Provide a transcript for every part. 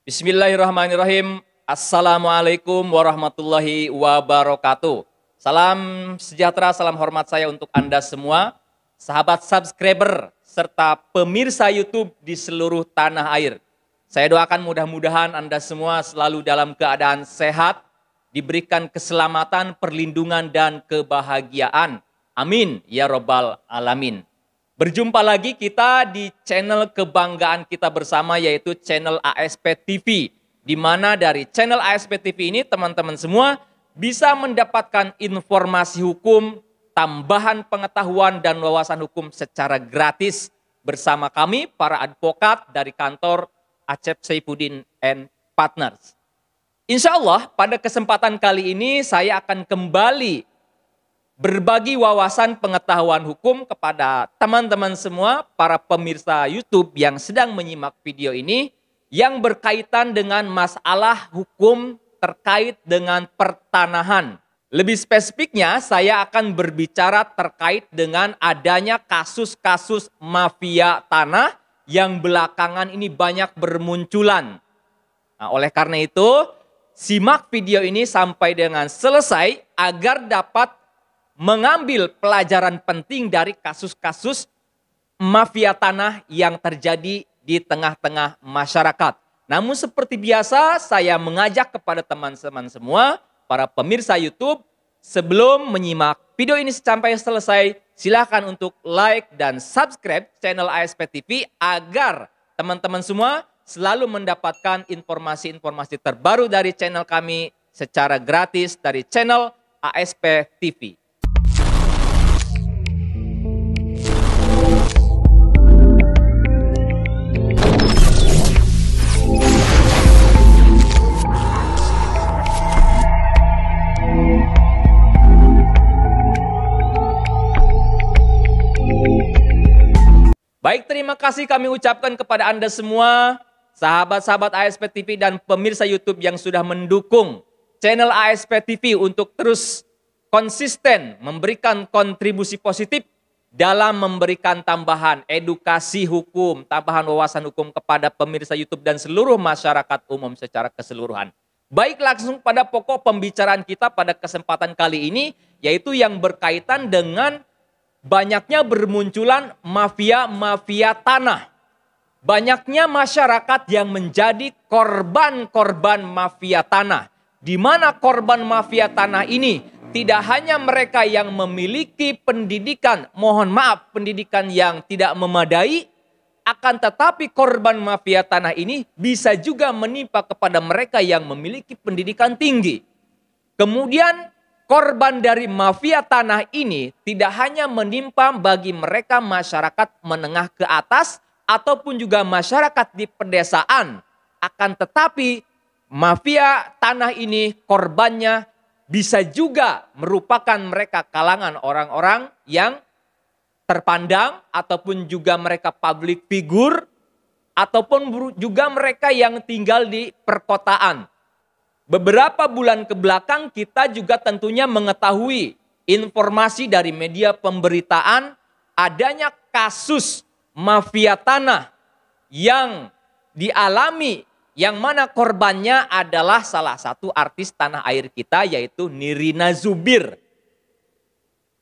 Bismillahirrahmanirrahim. Assalamualaikum warahmatullahi wabarakatuh. Salam sejahtera, salam hormat saya untuk Anda semua, sahabat subscriber, serta pemirsa YouTube di seluruh tanah air. Saya doakan mudah-mudahan Anda semua selalu dalam keadaan sehat, diberikan keselamatan, perlindungan, dan kebahagiaan. Amin, ya Rabbal Alamin. Berjumpa lagi kita di channel kebanggaan kita bersama, yaitu channel ASP TV. Di mana dari channel ASP TV ini teman-teman semua bisa mendapatkan informasi hukum, tambahan pengetahuan dan wawasan hukum secara gratis bersama kami para advokat dari kantor Acep Saifuddin and Partners. Insya Allah pada kesempatan kali ini saya akan kembali berbagi wawasan pengetahuan hukum kepada teman-teman semua, para pemirsa YouTube yang sedang menyimak video ini, yang berkaitan dengan masalah hukum terkait dengan pertanahan. Lebih spesifiknya, saya akan berbicara terkait dengan adanya kasus-kasus mafia tanah yang belakangan ini banyak bermunculan. Nah, oleh karena itu, simak video ini sampai dengan selesai agar dapat mengambil pelajaran penting dari kasus-kasus mafia tanah yang terjadi di tengah-tengah masyarakat. Namun seperti biasa saya mengajak kepada teman-teman semua, para pemirsa YouTube, sebelum menyimak video ini sampai selesai, silakan untuk like dan subscribe channel ASP TV agar teman-teman semua selalu mendapatkan informasi-informasi terbaru dari channel kami secara gratis dari channel ASP TV. Baik, terima kasih kami ucapkan kepada Anda semua, sahabat-sahabat ASP TV dan pemirsa YouTube yang sudah mendukung channel ASP TV untuk terus konsisten memberikan kontribusi positif dalam memberikan tambahan edukasi hukum, tambahan wawasan hukum kepada pemirsa YouTube dan seluruh masyarakat umum secara keseluruhan. Baik, langsung pada pokok pembicaraan kita pada kesempatan kali ini, yaitu yang berkaitan dengan banyaknya bermunculan mafia-mafia tanah. Banyaknya masyarakat yang menjadi korban-korban mafia tanah. Di mana korban mafia tanah ini tidak hanya mereka yang memiliki pendidikan, mohon maaf, pendidikan yang tidak memadai, akan tetapi korban mafia tanah ini bisa juga menimpa kepada mereka yang memiliki pendidikan tinggi. Kemudian korban dari mafia tanah ini tidak hanya menimpa bagi mereka masyarakat menengah ke atas ataupun juga masyarakat di pedesaan. Akan tetapi mafia tanah ini korbannya bisa juga merupakan mereka kalangan orang-orang yang terpandang ataupun juga mereka public figure ataupun juga mereka yang tinggal di perkotaan. Beberapa bulan kebelakang kita juga tentunya mengetahui informasi dari media pemberitaan adanya kasus mafia tanah yang dialami, yang mana korbannya adalah salah satu artis tanah air kita, yaitu Nirina Zubir.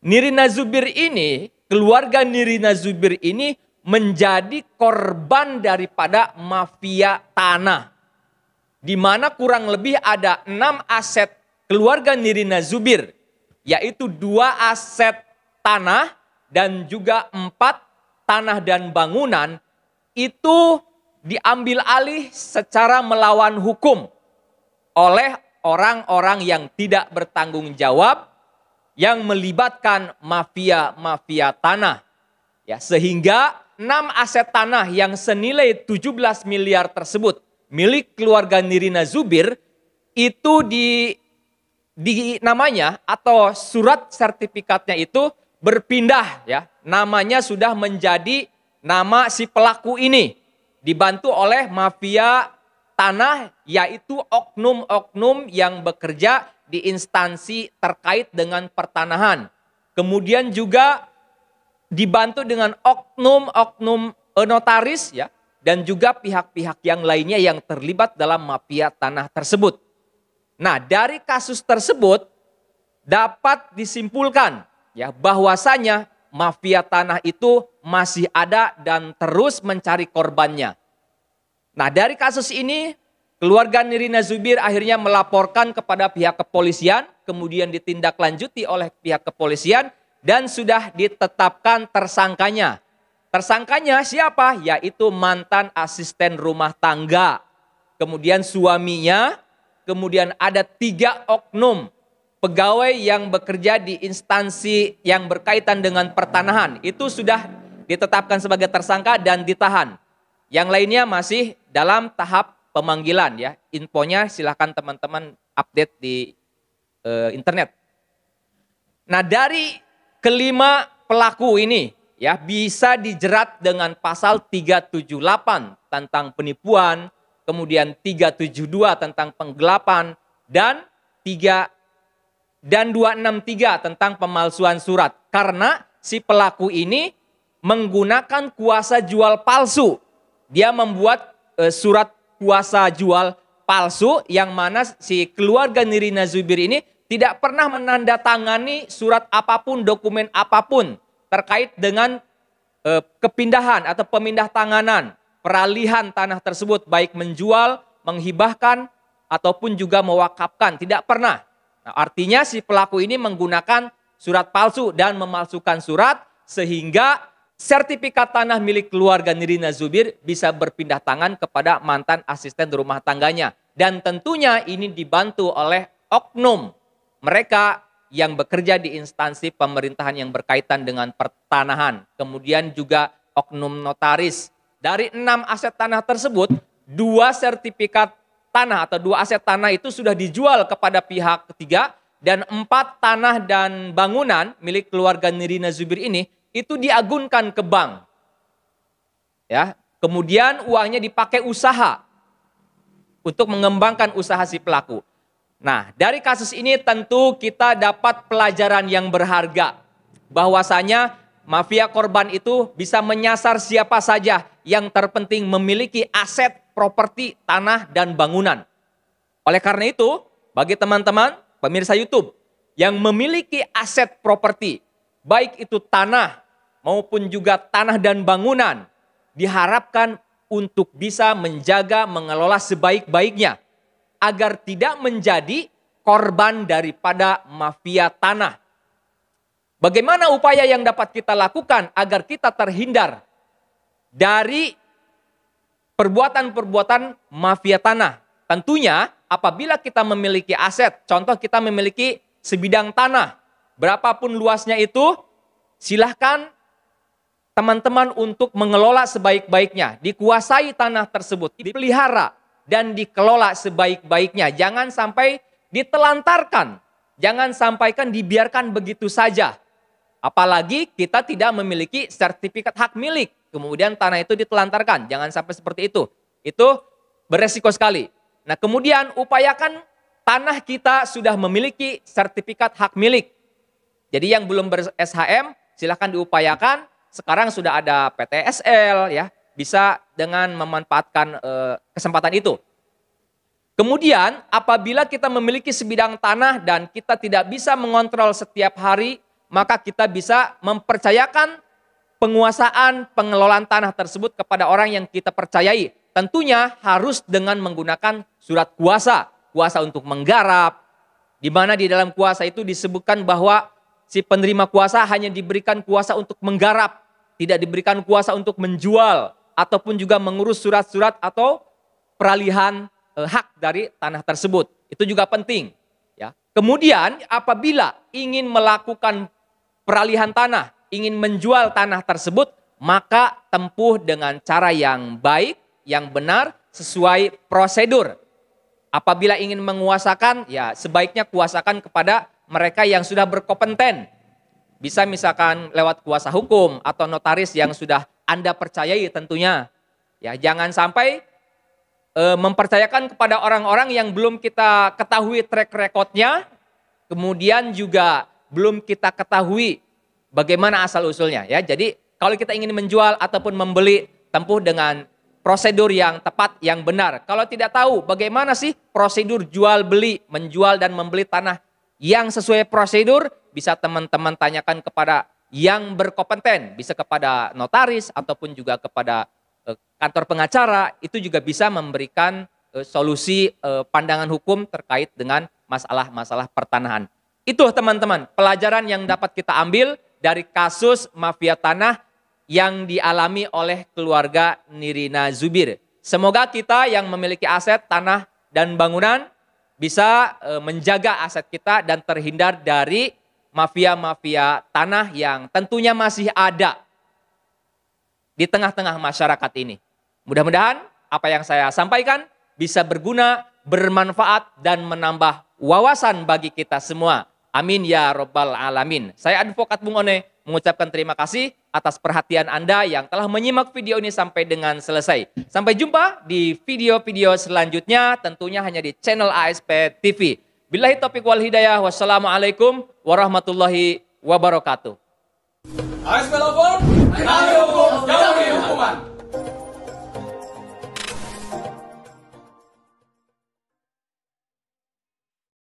Nirina Zubir ini, keluarga Nirina Zubir ini menjadi korban daripada mafia tanah. Di mana kurang lebih ada 6 aset keluarga Nirina Zubir, yaitu 2 aset tanah dan juga 4 tanah dan bangunan itu diambil alih secara melawan hukum oleh orang-orang yang tidak bertanggung jawab yang melibatkan mafia-mafia tanah. Ya, sehingga 6 aset tanah yang senilai 17 miliar tersebut milik keluarga Nirina Zubir itu di namanya atau surat sertifikatnya itu berpindah, ya. Namanya sudah menjadi nama si pelaku ini, dibantu oleh mafia tanah, yaitu oknum-oknum yang bekerja di instansi terkait dengan pertanahan. Kemudian juga dibantu dengan oknum-oknum notaris, ya, dan juga pihak-pihak yang lainnya yang terlibat dalam mafia tanah tersebut. Nah, dari kasus tersebut dapat disimpulkan ya bahwasanya mafia tanah itu masih ada dan terus mencari korbannya. Nah, dari kasus ini keluarga Nirina Zubir akhirnya melaporkan kepada pihak kepolisian, kemudian ditindaklanjuti oleh pihak kepolisian dan sudah ditetapkan tersangkanya. Tersangkanya siapa? Yaitu mantan asisten rumah tangga. Kemudian suaminya, kemudian ada 3 oknum pegawai yang bekerja di instansi yang berkaitan dengan pertanahan. Itu sudah ditetapkan sebagai tersangka dan ditahan. Yang lainnya masih dalam tahap pemanggilan ya. Infonya silahkan teman-teman update di internet. Nah, dari kelima pelaku ini ya bisa dijerat dengan pasal 378 tentang penipuan, kemudian 372 tentang penggelapan dan 263 tentang pemalsuan surat. Karena si pelaku ini menggunakan kuasa jual palsu. Dia membuat surat kuasa jual palsu yang mana si keluarga Nirina Zubir ini tidak pernah menandatangani surat apapun, dokumen apapun terkait dengan kepindahan atau pemindah tanganan, peralihan tanah tersebut, baik menjual, menghibahkan, ataupun juga mewakafkan. Tidak pernah. Nah, artinya si pelaku ini menggunakan surat palsu dan memalsukan surat sehingga sertifikat tanah milik keluarga Nirina Zubir bisa berpindah tangan kepada mantan asisten rumah tangganya. Dan tentunya ini dibantu oleh oknum mereka yang bekerja di instansi pemerintahan yang berkaitan dengan pertanahan. Kemudian juga oknum notaris. Dari 6 aset tanah tersebut, 2 sertifikat tanah atau 2 aset tanah itu sudah dijual kepada pihak ketiga. Dan 4 tanah dan bangunan milik keluarga Nirina Zubir ini itu diagunkan ke bank. Ya, kemudian uangnya dipakai usaha untuk mengembangkan usaha si pelaku. Nah, dari kasus ini tentu kita dapat pelajaran yang berharga bahwasanya mafia korban itu bisa menyasar siapa saja yang terpenting memiliki aset, properti, tanah dan bangunan. Oleh karena itu, bagi teman-teman pemirsa YouTube yang memiliki aset properti, baik itu tanah maupun juga tanah dan bangunan, diharapkan untuk bisa menjaga, mengelola sebaik-baiknya agar tidak menjadi korban daripada mafia tanah. Bagaimana upaya yang dapat kita lakukan agar kita terhindar dari perbuatan-perbuatan mafia tanah? Tentunya apabila kita memiliki aset, contoh kita memiliki sebidang tanah, berapapun luasnya itu, silahkan teman-teman untuk mengelola sebaik-baiknya. Dikuasai tanah tersebut, dipelihara dan dikelola sebaik-baiknya. Jangan sampai ditelantarkan, jangan sampaikan dibiarkan begitu saja. Apalagi kita tidak memiliki sertifikat hak milik, kemudian tanah itu ditelantarkan. Jangan sampai seperti itu. Itu beresiko sekali. Nah, kemudian upayakan tanah kita sudah memiliki sertifikat hak milik. Jadi yang belum ber-SHM silahkan diupayakan. Sekarang sudah ada PTSL ya, bisa dengan memanfaatkan kesempatan itu. Kemudian apabila kita memiliki sebidang tanah dan kita tidak bisa mengontrol setiap hari, maka kita bisa mempercayakan penguasaan pengelolaan tanah tersebut kepada orang yang kita percayai. Tentunya harus dengan menggunakan surat kuasa, kuasa untuk menggarap, di mana di dalam kuasa itu disebutkan bahwa si penerima kuasa hanya diberikan kuasa untuk menggarap, tidak diberikan kuasa untuk menjual, ataupun juga mengurus surat-surat atau peralihan hak dari tanah tersebut. Itu juga penting. Ya. Kemudian apabila ingin melakukan peralihan tanah, ingin menjual tanah tersebut, maka tempuh dengan cara yang baik, yang benar, sesuai prosedur. Apabila ingin menguasakan, ya sebaiknya kuasakan kepada mereka yang sudah berkompeten. Bisa misalkan lewat kuasa hukum atau notaris yang sudah Anda percayai tentunya. Ya, jangan sampai mempercayakan kepada orang-orang yang belum kita ketahui track recordnya, kemudian juga belum kita ketahui bagaimana asal usulnya. Ya, jadi kalau kita ingin menjual ataupun membeli, tempuh dengan prosedur yang tepat, yang benar. Kalau tidak tahu bagaimana sih prosedur jual beli, menjual dan membeli tanah yang sesuai prosedur, bisa teman-teman tanyakan kepada yang berkompeten, bisa kepada notaris ataupun juga kepada kantor pengacara, itu juga bisa memberikan solusi pandangan hukum terkait dengan masalah-masalah pertanahan. Itu teman-teman, pelajaran yang dapat kita ambil dari kasus mafia tanah yang dialami oleh keluarga Nirina Zubir. Semoga kita yang memiliki aset tanah dan bangunan bisa menjaga aset kita dan terhindar dari mafia-mafia tanah yang tentunya masih ada di tengah-tengah masyarakat ini. Mudah-mudahan apa yang saya sampaikan bisa berguna, bermanfaat, dan menambah wawasan bagi kita semua. Amin ya Rabbal Alamin. Saya Advokat Bung One mengucapkan terima kasih atas perhatian Anda yang telah menyimak video ini sampai dengan selesai. Sampai jumpa di video-video selanjutnya, tentunya hanya di channel ASP TV. Billahi taufiq wal hidayah. Wassalamualaikum warahmatullahi wabarakatuh. ASP Lover, ahli hukum, jauhi hukuman.